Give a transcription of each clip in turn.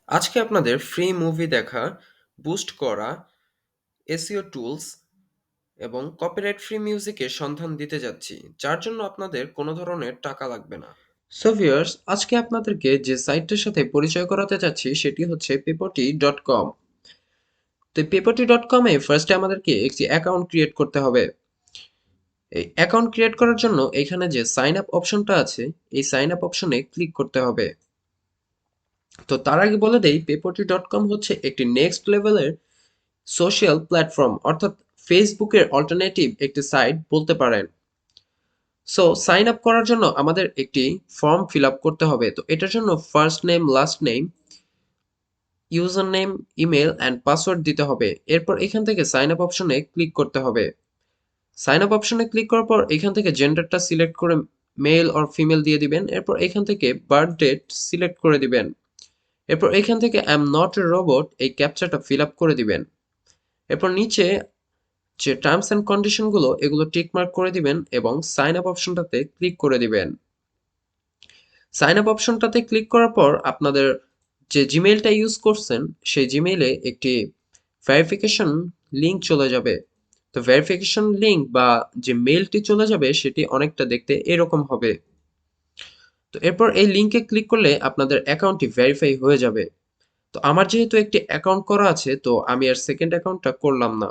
আজকে আপনাদের free movie দেখা, বুস্ট করা, এসইও টুলস এবং কপিরাইট ফ্রি মিউজিকের সন্ধান দিতে যাচ্ছি, যার জন্য আপনাদের কোনো ধরনের টাকা লাগবে না। সো ভিউয়ার্স, আজকে আপনাদেরকে যে সাইটটার সাথে পরিচয় করাতে যাচ্ছি সেটি হচ্ছে পেপটি.কম। তো পেপটি.কমে ফার্স্টে আমাদেরকে একটি অ্যাকাউন্ট ক্রিয়েট করতে হবে। এই অ্যাকাউন্ট ক্রিয়েট করার জন্য এখানে যে সাইন আপ অপশনটা আছে, এই সাইন আপ অপশনে ক্লিক করতে হবে। তো তার আগে বলে দেই, পেপটি.কম হচ্ছে একটি নেক্সট লেভেলের সোশ্যাল প্ল্যাটফর্ম, অর্থাৎ ফেসবুকের অল্টারনেটিভ একটি সাইট বলতে পারেন। সো সাইন আপ করার জন্য আমাদের একটি ফর্ম ফিল আপ করতে হবে। তো এটার জন্য first name, last name, user name, email and password দিতে হবে। এরপর এখান থেকে সাইন আপ অপশনে ক্লিক করতে হবে। সাইন আপ অপশনে ক্লিক করার পর এখান থেকে জেন্ডারটা সিলেক্ট করে মেল অর ফিমেল দিয়ে দিবেন। এরপর এখান থেকে বার্থ ডেট সিলেক্ট করে দিবেন। এরপর এখান থেকে I am not a robot এই ক্যাপচাটা ফিল আপ করে দিবেন। এরপর নিচে যে টার্মস অ্যান্ড কন্ডিশন গুলো, এগুলো টিক মার্ক করে দিবেন এবং সাইন আপ অপশনটাতে ক্লিক করে দিবেন। সাইন আপ অপশনটাতে ক্লিক করার পর আপনাদের যে জিমেইলটা ইউজ করছেন সেই জিমেইলে একটি ভেরিফিকেশন লিংক চলে যাবে। তো ভেরিফিকেশন লিংক বা যে মেইলটি চলে যাবে সেটি অনেকটা দেখতে এরকম হবে। তো এরপর এই লিংকে ক্লিক করলে আপনাদের অ্যাকাউন্টটি ভেরিফাই হয়ে যাবে। তো আমার যেহেতু একটি অ্যাকাউন্ট করা আছে, তো আমি আর সেকেন্ড অ্যাকাউন্টটা করলাম না।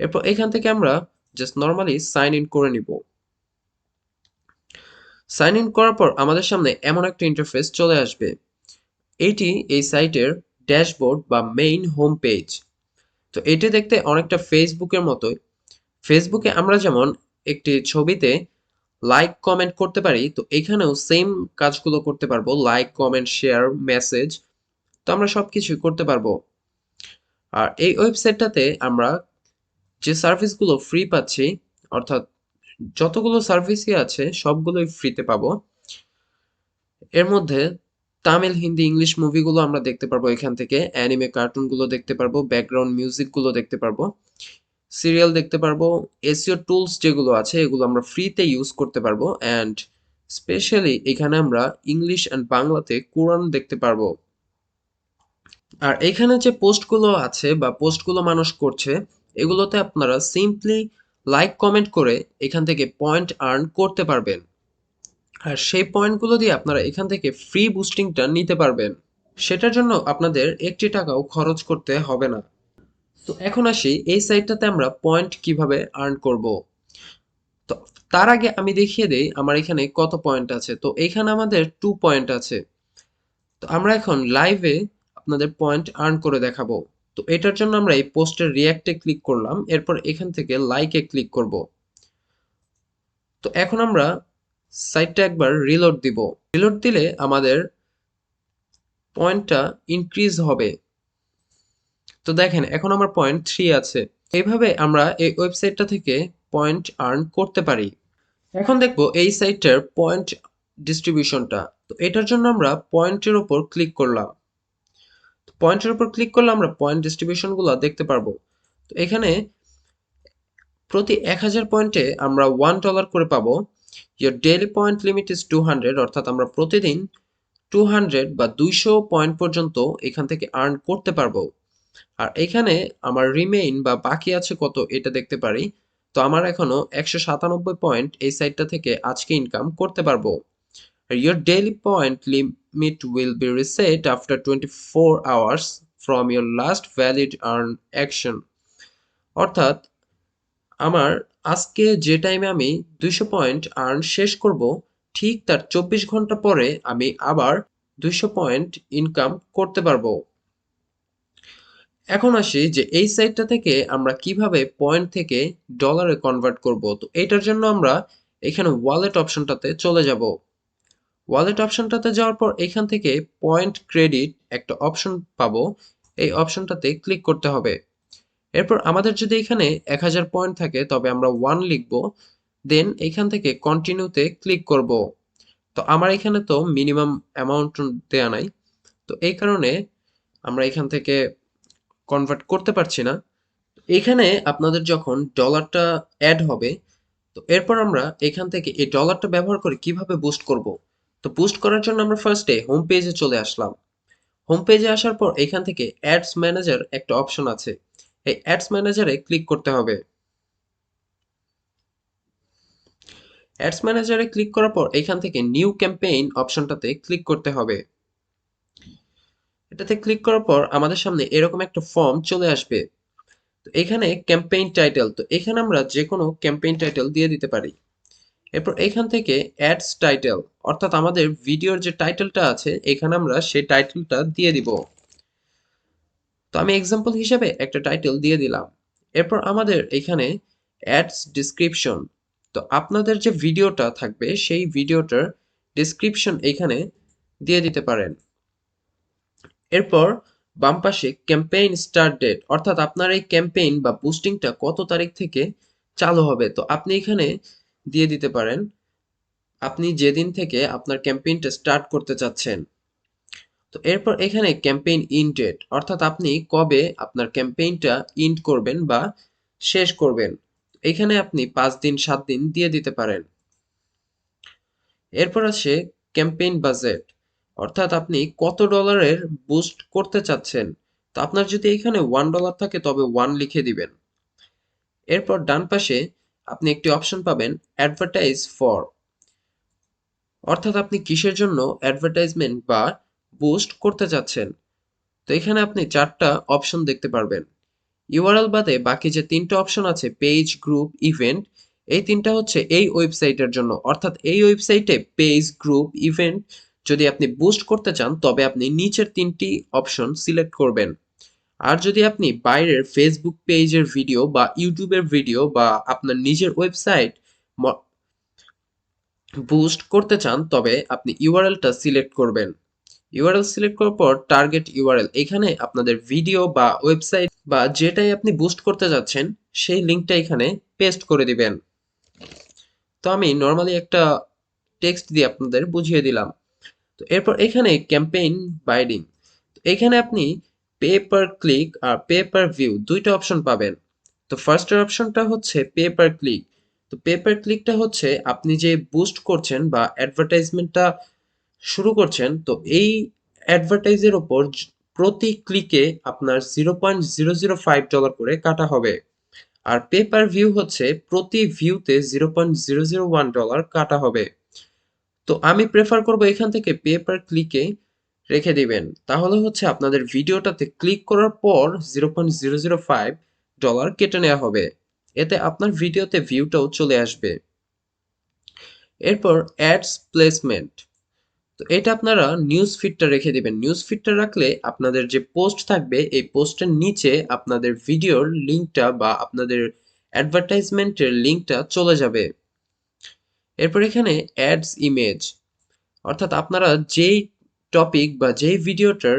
এরপর এখান থেকে আমরা জাস্ট নরমালি সাইন ইন করে নিব। সাইন ইন করার পর আমাদের সামনে এমন একটা ইন্টারফেস চলে আসবে। এটি এই সাইটের ড্যাশবোর্ড বা মেইন হোম পেজ। তো এটি দেখতে অনেকটা ফেসবুকের মতোই। ফেসবুকে আমরা যেমন একটি ছবিতে লাইক কমেন্ট করতে পারি, তো এখানেও সেম কাজগুলো করতে পারবো। লাইক, কমেন্ট, শেয়ার, মেসেজ, তো আমরা সবকিছুই করতে পারবো। আর এই ওয়েবসাইটটাতে আমরা যে সার্ভিসগুলো ফ্রি পাচ্ছি, অর্থাৎ যতগুলো সার্ভিসই আছে সবগুলোই ফ্রিতে পাবো। এর মধ্যে তামিল, হিন্দি, ইংলিশ মুভিগুলো আমরা দেখতে পারবো এখান থেকে, অ্যানিমে কার্টুনগুলো দেখতে পারবো, ব্যাকগ্রাউন্ড মিউজিকগুলো দেখতে পারবো, সিরিয়াল দেখতে পারবো, এসইও টুলস যেগুলো আছে এগুলো আমরা ফ্রিতে ইউজ করতে পারবো, অ্যান্ড স্পেশালি এখানে আমরা ইংলিশ অ্যান্ড বাংলাতে কোরআন দেখতে পারবো। আর এখানে যে পোস্টগুলো আছে বা পোস্টগুলো মানুষ করছে, এগুলোতে আপনারা সিম্পলি লাইক কমেন্ট করে এখান থেকে পয়েন্ট আর্ন করতে পারবেন। আর সেই পয়েন্টগুলো দিয়ে আপনারা এখান থেকে ফ্রি বুস্টিংটা নিতে পারবেন। সেটার জন্য আপনাদের একটি টাকাও খরচ করতে হবে না। তো এখন আসি এই সাইটটাতে আমরা পয়েন্ট কিভাবে আর্ন করব। তো তার আগে আমি দেখিয়ে দেই আমার এখানে কত পয়েন্ট আছে। তো এখানে আমাদের 2 পয়েন্ট আছে। তো আমরা এখন লাইভে আপনাদের পয়েন্ট আর্ন করে দেখাবো। তো এটার জন্য আমরা এই পোস্টের রিঅ্যাক্টে ক্লিক করলাম, এরপর এখান থেকে লাইকে ক্লিক করব। তো এখন আমরা সাইটটা একবার রিলোড দিব। রিলোড দিলে আমাদের পয়েন্টটা ইনক্রিজ হবে। তো দেখেন এখন আমার পয়েন্ট 3 আছে। এইভাবে আমরা এই ওয়েবসাইটটা থেকে পয়েন্ট আর্ন করতে পারি। এখন দেখবো এই সাইটটার পয়েন্ট ডিস্ট্রিবিউশনটা। তো এটার জন্য আমরা পয়েন্টের উপর ক্লিক করলাম। পয়েন্টের উপর ক্লিক করলে আমরা পয়েন্ট ডিস্ট্রিবিউশন গুলো দেখতে পারবো। তো এখানে প্রতি 1000 পয়েন্টে আমরা $1 করে পাবো। Your daily point limit is 200, অর্থাৎ আমরা প্রতিদিন 200 বা 200 পয়েন্ট পর্যন্ত এখান থেকে আর্ন করতে পারবো। আর এখানে আমার রিমেইন বা বাকি আছে কত এটা দেখতে পারি। তো আমার এখনো 197 পয়েন্ট এই সাইটটা থেকে আজকে ইনকাম করতে পারবো। Your daily point limit will be reset after 24 hours from your last valid earn action. অর্থাৎ আমার আজকে যে টাইমে আমি 200 পয়েন্ট আর্ন শেষ করব, ঠিক তার 24 ঘন্টা পরে আমি আবার 200 পয়েন্ট ইনকাম করতে পারবো। এখন আসি যে এই সাইটটা থেকে আমরা কিভাবে পয়েন্ট থেকে ডলারে কনভার্ট করব। তো এটার জন্য আমরা এখানে ওয়ালেট অপশনটাতে চলে যাব। ওয়ালেট অপশনটাতে যাওয়ার পর এখান থেকে পয়েন্ট ক্রেডিট একটা অপশন পাবো, এই অপশনটাতে ক্লিক করতে হবে। এরপর আমাদের যদি এখানে 1000 পয়েন্ট থাকে তবে আমরা 1 লিখবো, দেন এখান থেকে কন্টিনিউতে ক্লিক করব। তো আমার এখানে তো মিনিমাম অ্যামাউন্ট দেয়া নাই, তো এই কারণে আমরা এখান থেকে কনভার্ট করতে পারছি না। এখানে আপনাদের যখন ডলারটা অ্যাড হবে, তো এরপর আমরা এখান থেকে এই ডলারটা ব্যবহার করে কিভাবে বুস্ট করব। তো বুস্ট করার জন্য আমরা ফার্স্টে হোম পেজে চলে আসলাম। হোম পেজে আসার পর এখান থেকে অ্যাডস ম্যানেজার একটা অপশন আছে, এই অ্যাডস ম্যানেজারে ক্লিক করতে হবে। অ্যাডস ম্যানেজারে ক্লিক করার পর এখান থেকে নিউ ক্যাম্পেইন অপশনটাতে ক্লিক করতে হবে। এটাতে ক্লিক করার পর আমাদের সামনে এরকম একটা ফর্ম চলে আসবে। তো এখানে ক্যাম্পেইন টাইটেল, তো এখানে আমরা যে কোনো ক্যাম্পেইন টাইটেল দিয়ে দিতে পারি। এরপর এখান থেকে অ্যাডস টাইটেল, অর্থাৎ আমাদের ভিডিওর যে টাইটেলটা আছে এখানে আমরা সেই টাইটেলটা দিয়ে দিব। তো আমি এক্সাম্পল হিসেবে একটা টাইটেল দিয়ে দিলাম। এরপর আমাদের এখানে অ্যাডস ডিসক্রিপশন, তো আপনাদের যে ভিডিওটা থাকবে সেই ভিডিওটার ডিসক্রিপশন এখানে দিয়ে দিতে পারেন। এরপর বাম পাশে ক্যাম্পেইন স্টার্ট ডেট, অর্থাৎ আপনার এই ক্যাম্পেইন বা বুস্টিংটা কত তারিখ থেকে চালু হবে, তো আপনি এখানে দিয়ে দিতে পারেন আপনি যেদিন থেকে আপনার ক্যাম্পেইনটা স্টার্ট করতে চাচ্ছেন। তো এরপর এখানে ক্যাম্পেইন ইন্ড ডেট, অর্থাৎ আপনি কবে আপনার ক্যাম্পেইনটা ইন্ড করবেন বা শেষ করবেন, এখানে আপনি 5 দিন 7 দিন দিয়ে দিতে পারেন। এরপর আসে ক্যাম্পেইন বাজেট, অর্থাৎ আপনি কত ডলারের বুস্ট করতে চাচ্ছেন। তো আপনার যদি এখানে $1 থাকে তবে 1 লিখে দিবেন। এরপর ডান পাশে আপনি একটি অপশন পাবেন অ্যাডভার্টাইজ ফর, অর্থাৎ আপনি কিসের জন্য অ্যাডভার্টাইজমেন্ট বা বুস্ট করতে চাচ্ছেন। তো এখানে আপনি 4টা অপশন দেখতে পারবেন। ইউআরএল বাদে বাকি যে 3টা অপশন আছে পেজ, গ্রুপ, ইভেন্ট, এই 3টা হচ্ছে এই ওয়েবসাইটের জন্য, অর্থাৎ এই ওয়েবসাইটে পেজ, গ্রুপ, ইভেন্ট যদি আপনি বুস্ট করতে চান তবে আপনি নিচের 3টি অপশন সিলেক্ট করবেন। আর যদি আপনি বাইরের ফেসবুক পেজের ভিডিও বা ইউটিউবের ভিডিও বা আপনার নিজের ওয়েবসাইট বুস্ট করতে চান তবে আপনি ইউআরএলটা সিলেক্ট করবেন। ইউআরএল সিলেক্ট করার পর টার্গেট ইউআরএল, এখানে আপনাদের ভিডিও বা ওয়েবসাইট বা যেটাই আপনি বুস্ট করতে যাচ্ছেন সেই লিঙ্কটা এখানে পেস্ট করে দিবেন। তো আমি নর্মালি একটা টেক্সট দিয়ে আপনাদের বুঝিয়ে দিলাম। তো এরপর এখানে ক্যাম্পেইন বাইডিং, এখানে আপনি পে পার ক্লিক আর পে পার ভিউ 2টা অপশন পাবেন। তো ফার্স্টের অপশনটা হচ্ছে পে পার ক্লিক। তো পে পার ক্লিকটা হচ্ছে আপনি যে বুস্ট করছেন বা অ্যাডভার্টাইজমেন্টটা শুরু করছেন, তো এই অ্যাডভার্টাইজের ওপর প্রতি ক্লিকে আপনার $0.005 করে কাটা হবে। আর পে পার ভিউ হচ্ছে প্রতি ভিউতে $0.001 কাটা হবে। তো আমি প্রেফার করব এখান থেকে পে পার ক্লিকে রেখে দিবেন, তাহলে হচ্ছে আপনাদের ভিডিওটাতে ক্লিক করার পর $0.005 কেটে নেওয়া হবে, এতে আপনার ভিডিওতে ভিউটাও চলে আসবে। এরপর অ্যাডস প্লেসমেন্ট, তো এটা আপনারা নিউজ ফিডটা রেখে দিবেন। নিউজ ফিডটা রাখলে আপনাদের যে পোস্ট থাকবে এই পোস্টের নিচে আপনাদের ভিডিওর লিঙ্কটা বা আপনাদের অ্যাডভার্টাইজমেন্টের লিঙ্কটা চলে যাবে। এরপর এখানে অ্যাডস ইমেজ, অর্থাৎ আপনারা যেই টপিক বা যেই ভিডিওটার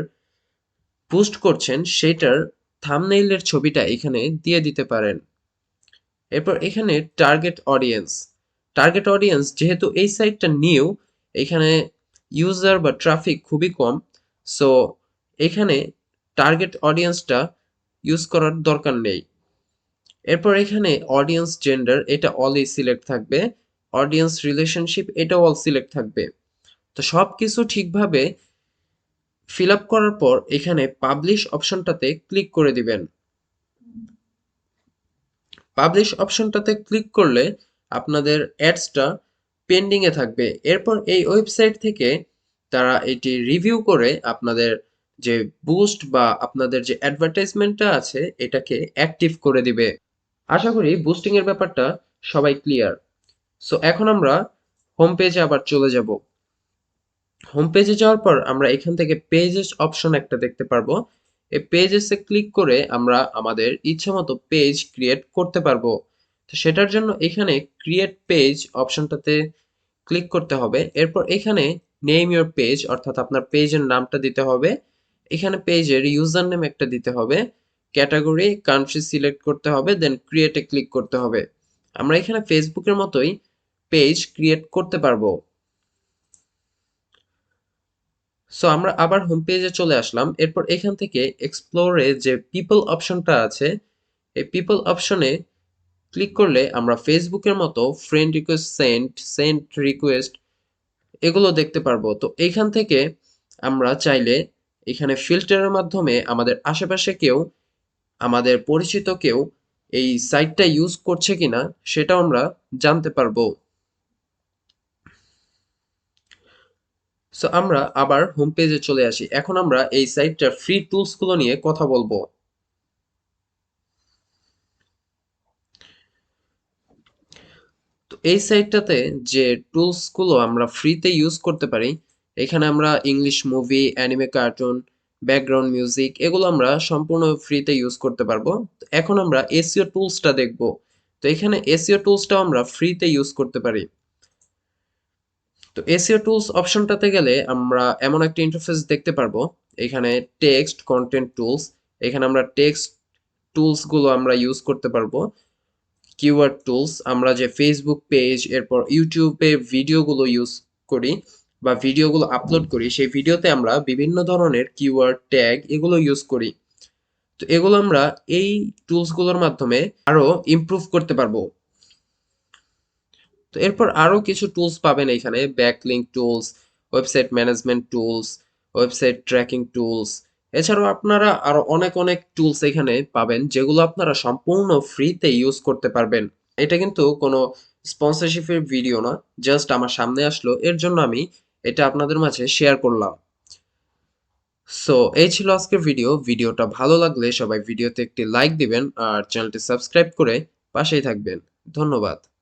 পোস্ট করছেন সেটার থাম্বনেইলের ছবিটা এখানে দিয়ে দিতে পারেন। এরপর এখানে টার্গেট অডিয়েন্স, টার্গেট অডিয়েন্স যেহেতু এই সাইটটা নিউ, এখানে ইউজার বা ট্রাফিক খুবই কম, সো এখানে টার্গেট অডিয়েন্সটা ইউজ করার দরকার নেই। এরপর এখানে অডিয়েন্স জেন্ডার, এটা অলই সিলেক্ট থাকবে। অডিয়েন্স রিলেশনশিপ, এটা অল সিলেক্ট থাকবে। তো সবকিছু ঠিকভাবে ফিল আপ করার পর এখানে পাবলিশ অপশনটাতে ক্লিক করে দিবেন। পাবলিশ অপশনটাতে ক্লিক করলে আপনাদের অ্যাডসটা পেন্ডিং এ থাকবে। এরপর এই ওয়েবসাইট থেকে তারা এটি রিভিউ করে আপনাদের যে বুস্ট বা আপনাদের যে অ্যাডভার্টাইজমেন্টটা আছে এটাকে অ্যাক্টিভ করে দিবে। আশা করি বুস্টিং এর ব্যাপারটা সবাই ক্লিয়ার। সো এখন আমরা হোম পেজে আবার চলে যাব। হোম পেজে যাওয়ার পর আমরা এখান থেকে পেজেস অপশন একটা দেখতে পারবো। এই পেজেসে ক্লিক করে আমরা আমাদের ইচ্ছামতো পেজ ক্রিয়েট করতে পারবো। তো সেটার জন্য এখানে ক্রিয়েট পেজ অপশনটাতে ক্লিক করতে হবে। এরপর এখানে নেম ইওর পেজ, অর্থাৎ আপনার পেজের নামটা দিতে হবে। এখানে পেজের ইউজার নেম একটা দিতে হবে। ক্যাটাগরি, কান্ট্রি সিলেক্ট করতে হবে, দেন ক্রিয়েটে ক্লিক করতে হবে। আমরা এখানে ফেসবুকের মতোই পেজ ক্রিয়েট করতে পারবো। সো আমরা আবার হোম পেজে চলে আসলাম। এরপর এখান থেকে এক্সপ্লোরে যে পিপল অপশনটা আছে এই পিপল অপশনে ক্লিক করলে আমরা ফেসবুকের মতো ফ্রেন্ড রিকোয়েস্ট, সেন্ট রিকোয়েস্ট এগুলো দেখতে পারবো। তো এইখান থেকে আমরা চাইলে এখানে ফিল্টারের মাধ্যমে আমাদের আশেপাশে কেউ, আমাদের পরিচিত কেউ এই সাইটটা ইউজ করছে কিনা সেটাও আমরা জানতে পারবো। সো আমরা আবার হোম পেজে চলে আসি। এখন আমরা এই সাইটটার ফ্রি টুলস গুলো নিয়ে কথা বলবো। তো এই সাইটটাতে যে টুলস গুলো আমরা ফ্রিতে ইউজ করতে পারি, এখানে আমরা English movie, anime cartoon, background music এগুলো আমরা সম্পূর্ণ ফ্রিতে ইউজ করতে পারবো। তো এখন আমরা এসইও টুলসটা দেখব। তো এখানে এসইও টুলসটাও আমরা ফ্রিতে ইউজ করতে পারি। তো এসইও টুলস অপশনটাতে গেলে আমরা এমন একটা ইন্টারফেস দেখতে পারবো। এখানে টেক্সট কন্টেন্ট টুলস, এখানে আমরা টেক্সট টুলস গুলো আমরা ইউজ করতে পারবো। কিওয়ার্ড টুলস, আমরা যে ফেসবুক পেজ, এরপর ইউটিউবে ভিডিওগুলো ইউজ করি বা ভিডিওগুলো আপলোড করি, সেই ভিডিওতে আমরা বিভিন্ন ধরনের কিওয়ার্ড ট্যাগ এগুলো ইউজ করি। তো এগুলো আমরা এই টুলসগুলোর মাধ্যমে আরো ইমপ্রুভ করতে পারবো। তো এরপর আরো কিছু টুলস পাবেন এখানে, backlink tools, website management tools, website tracking tools. এছাড়াও আপনারা আরো অনেক অনেক টুলস এখানে পাবেন যেগুলো আপনারা সম্পূর্ণ ফ্রিতে ইউজ করতে পারবেন। এটা কিন্তু কোনো স্পন্সরশিপের ভিডিও না, জাস্ট আমার সামনে আসলো এর জন্য আমি এটা আপনাদের মাঝে শেয়ার করলাম। সো এই ছিল আজকের ভিডিওটা ভালো লাগলে সবাই ভিডিওতে একটি লাইক দিবেন আর চ্যানেলটি সাবস্ক্রাইব করে পাশেই থাকবেন। ধন্যবাদ।